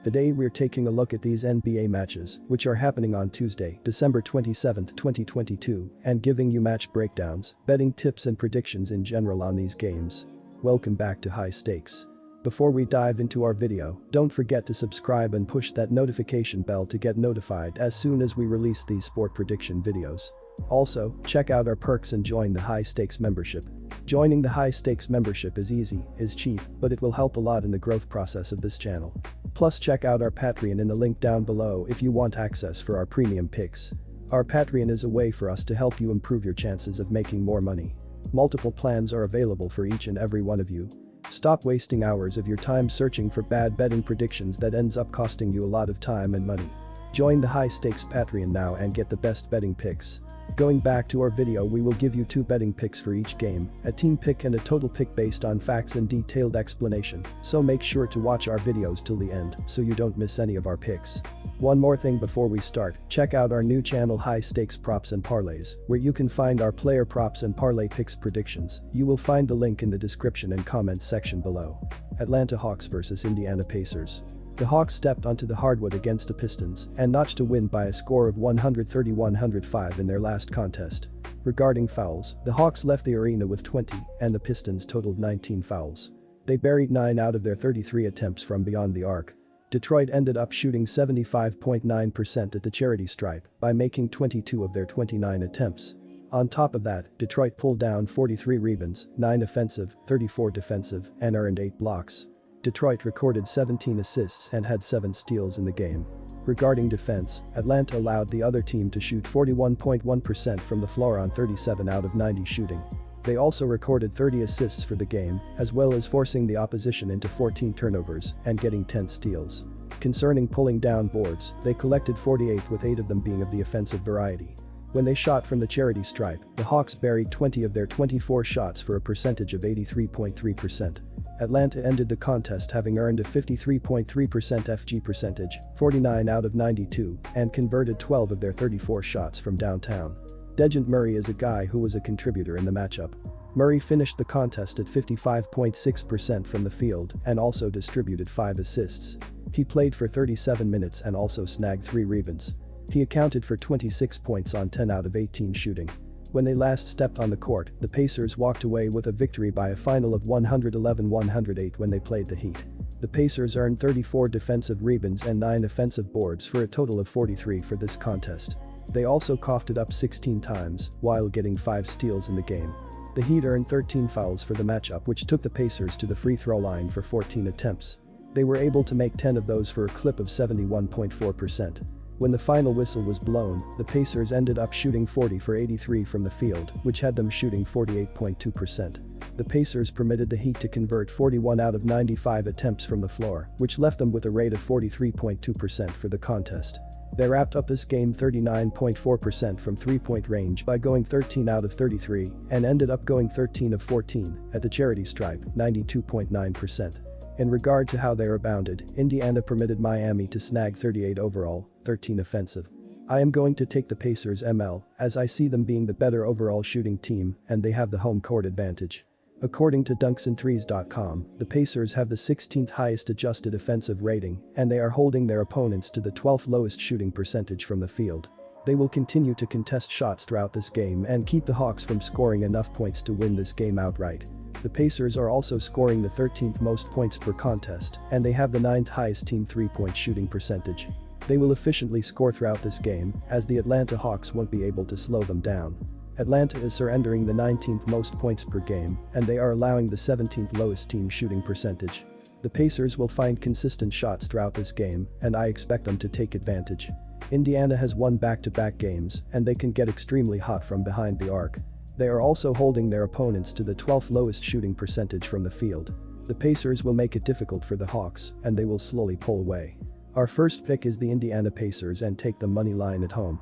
Today we're taking a look at these NBA matches, which are happening on Tuesday, December 27, 2022, and giving you match breakdowns, betting tips and predictions in general on these games. Welcome back to High Stakes. Before we dive into our video, don't forget to subscribe and push that notification bell to get notified as soon as we release these sport prediction videos. Also, check out our perks and join the High Stakes membership. Joining the High Stakes membership is easy, is cheap, but it will help a lot in the growth process of this channel. Plus check out our Patreon in the link down below if you want access for our premium picks. Our Patreon is a way for us to help you improve your chances of making more money. Multiple plans are available for each and every one of you. Stop wasting hours of your time searching for bad betting predictions that ends up costing you a lot of time and money. Join the High Stakes Patreon now and get the best betting picks. Going back to our video, we will give you 2 betting picks for each game, a team pick and a total pick based on facts and detailed explanation, so make sure to watch our videos till the end so you don't miss any of our picks. One more thing before we start, check out our new channel High Stakes Props and Parlays, where you can find our player props and parlay picks predictions. You will find the link in the description and comments section below. Atlanta Hawks vs Indiana Pacers. The Hawks stepped onto the hardwood against the Pistons and notched a win by a score of 130-105 in their last contest. Regarding fouls, the Hawks left the arena with 20 and the Pistons totaled 19 fouls. They buried 9 out of their 33 attempts from beyond the arc. Detroit ended up shooting 75.9% at the charity stripe by making 22 of their 29 attempts. On top of that, Detroit pulled down 43 rebounds, 9 offensive, 34 defensive, and earned 8 blocks. Detroit recorded 17 assists and had 7 steals in the game. Regarding defense, Atlanta allowed the other team to shoot 41.1% from the floor on 37 out of 90 shooting. They also recorded 30 assists for the game, as well as forcing the opposition into 14 turnovers and getting 10 steals. Concerning pulling down boards, they collected 48 with 8 of them being of the offensive variety. When they shot from the charity stripe, the Hawks buried 20 of their 24 shots for a percentage of 83.3%. Atlanta ended the contest having earned a 53.3% FG percentage, 49 out of 92, and converted 12 of their 34 shots from downtown. Dejounte Murray is a guy who was a contributor in the matchup. Murray finished the contest at 55.6% from the field and also distributed 5 assists. He played for 37 minutes and also snagged 3 rebounds. He accounted for 26 points on 10 out of 18 shooting. When they last stepped on the court, the Pacers walked away with a victory by a final of 111-108 when they played the Heat. The Pacers earned 34 defensive rebounds and 9 offensive boards for a total of 43 for this contest. They also coughed it up 16 times, while getting 5 steals in the game. The Heat earned 13 fouls for the matchup, which took the Pacers to the free throw line for 14 attempts. They were able to make 10 of those for a clip of 71.4%. When the final whistle was blown, the Pacers ended up shooting 40 for 83 from the field, which had them shooting 48.2%. The Pacers permitted the Heat to convert 41 out of 95 attempts from the floor, which left them with a rate of 43.2% for the contest. They wrapped up this game 39.4% from 3-point range by going 13 out of 33 and ended up going 13 of 14 at the charity stripe, 92.9%. In regard to how they rebounded, Indiana permitted Miami to snag 38 overall, 13 offensive. I am going to take the Pacers ML, as I see them being the better overall shooting team and they have the home court advantage. According to dunksandthrees.com, the Pacers have the 16th highest adjusted offensive rating and they are holding their opponents to the 12th lowest shooting percentage from the field. They will continue to contest shots throughout this game and keep the Hawks from scoring enough points to win this game outright. The Pacers are also scoring the 13th most points per contest and they have the 9th highest team 3-point shooting percentage. They will efficiently score throughout this game as the Atlanta Hawks won't be able to slow them down. Atlanta is surrendering the 19th most points per game and they are allowing the 17th lowest team shooting percentage. The Pacers will find consistent shots throughout this game and I expect them to take advantage. Indiana has won back-to-back games and they can get extremely hot from behind the arc. They are also holding their opponents to the 12th lowest shooting percentage from the field. The Pacers will make it difficult for the Hawks and they will slowly pull away. Our first pick is the Indiana Pacers and take the money line at home.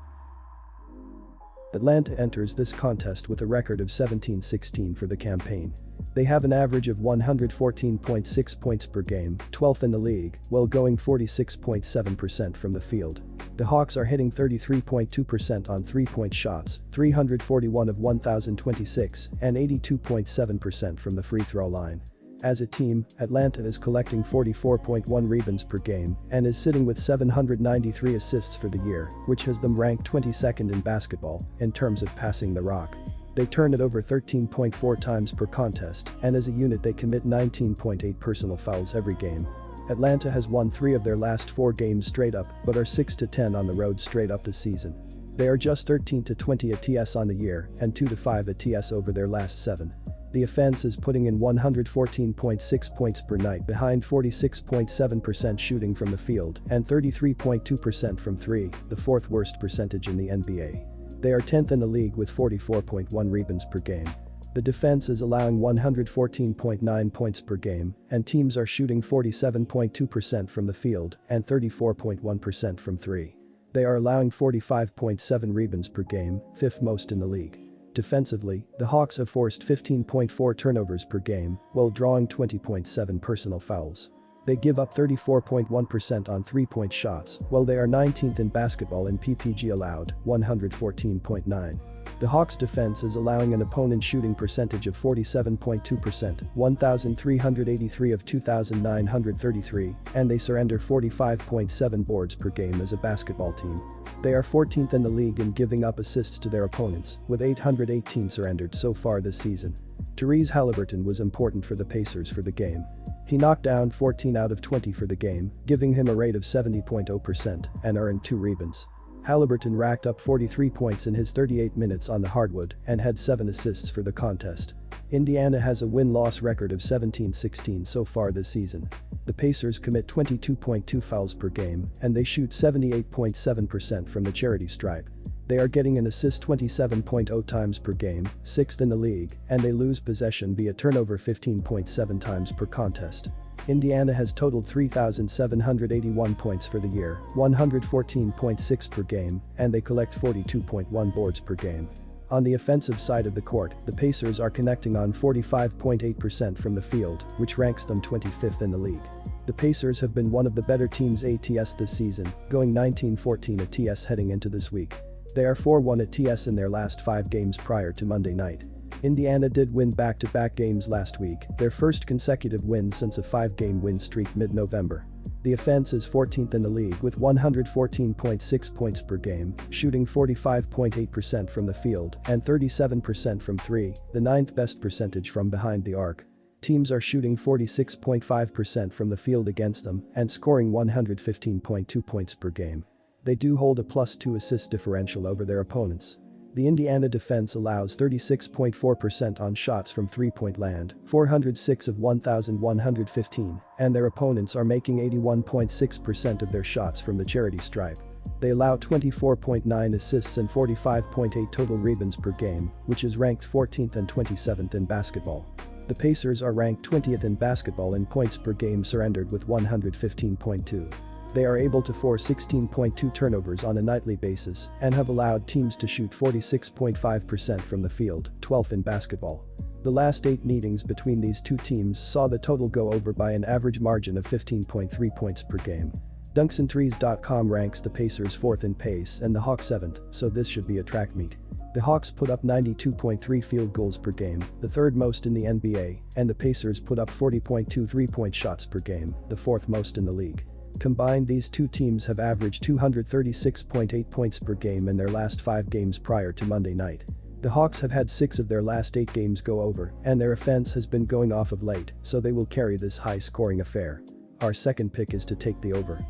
Atlanta enters this contest with a record of 17-16 for the campaign. They have an average of 114.6 points per game, 12th in the league, while going 46.7% from the field. The Hawks are hitting 33.2% on 3-point shots, 341 of 1,026, and 82.7% from the free throw line. As a team, Atlanta is collecting 44.1 rebounds per game and is sitting with 793 assists for the year, which has them ranked 22nd in basketball in terms of passing the rock. They turn it over 13.4 times per contest, and as a unit they commit 19.8 personal fouls every game. Atlanta has won 3 of their last 4 games straight up but are 6-10 on the road straight up this seaseason. They are just 13-20 ATS on the year and 2-5 ATS over their last 7. The offense is putting in 114.6 points per night behind 46.7% shooting from the field and 33.2% from 3, the 4th worst percentage in the NBA. They are 10th in the league with 44.1 rebounds per game. The defense is allowing 114.9 points per game, and teams are shooting 47.2% from the field and 34.1% from 3. They are allowing 45.7 rebounds per game, 5th most in the league. Defensively, the Hawks have forced 15.4 turnovers per game while drawing 20.7 personal fouls. They give up 34.1% on 3-point shots, while they are 19th in basketball in PPG allowed, 114.9. The Hawks' defense is allowing an opponent shooting percentage of 47.2%, 1,383 of 2,933, and they surrender 45.7 boards per game as a basketball team. They are 14th in the league in giving up assists to their opponents, with 818 surrendered so far this season. Tyrese Haliburton was important for the Pacers for the game. He knocked down 14 out of 20 for the game, giving him a rate of 70.0% and earned 2 rebounds. Haliburton racked up 43 points in his 38 minutes on the hardwood and had 7 assists for the contest. Indiana has a win-loss record of 17-16 so far this season. The Pacers commit 22.2 fouls per game and they shoot 78.7% from the charity stripe. They are getting an assist 27.0 times per game, 6th in the league, and they lose possession via turnover 15.7 times per contest. Indiana has totaled 3,781 points for the year, 114.6 per game, and they collect 42.1 boards per game. On the offensive side of the court, the Pacers are connecting on 45.8% from the field, which ranks them 25th in the league. The Pacers have been one of the better teams ATS this season, going 19-14 ATS heading into this week. They are 4-1 ATS in their last 5 games prior to Monday night. Indiana did win back-to-back games last week, their first consecutive win since a 5-game win streak mid-November. The offense is 14th in the league with 114.6 points per game, shooting 45.8% from the field and 37% from 3, the 9th best percentage from behind the arc. Teams are shooting 46.5% from the field against them and scoring 115.2 points per game. They do hold a +2 assist differential over their opponents. The Indiana defense allows 36.4% on shots from 3-point land, 406 of 1,115, and their opponents are making 81.6% of their shots from the charity stripe. They allow 24.9 assists and 45.8 total rebounds per game, which is ranked 14th and 27th in basketball. The Pacers are ranked 20th in basketball in points per game surrendered with 115.2. They are able to force 16.2 turnovers on a nightly basis and have allowed teams to shoot 46.5% from the field, 12th in basketball. The last 8 meetings between these two teams saw the total go over by an average margin of 15.3 points per game. Dunksandthrees.com ranks the Pacers 4th in pace and the Hawks 7th, so this should be a track meet. The Hawks put up 92.3 field goals per game, the 3rd most in the NBA, and the Pacers put up 40.2 3-point shots per game, the 4th most in the league. Combined, these two teams have averaged 236.8 points per game in their last 5 games prior to Monday night. The Hawks have had 6 of their last 8 games go over, and their offense has been going off of late, so they will carry this high-scoring affair. Our second pick is to take the over.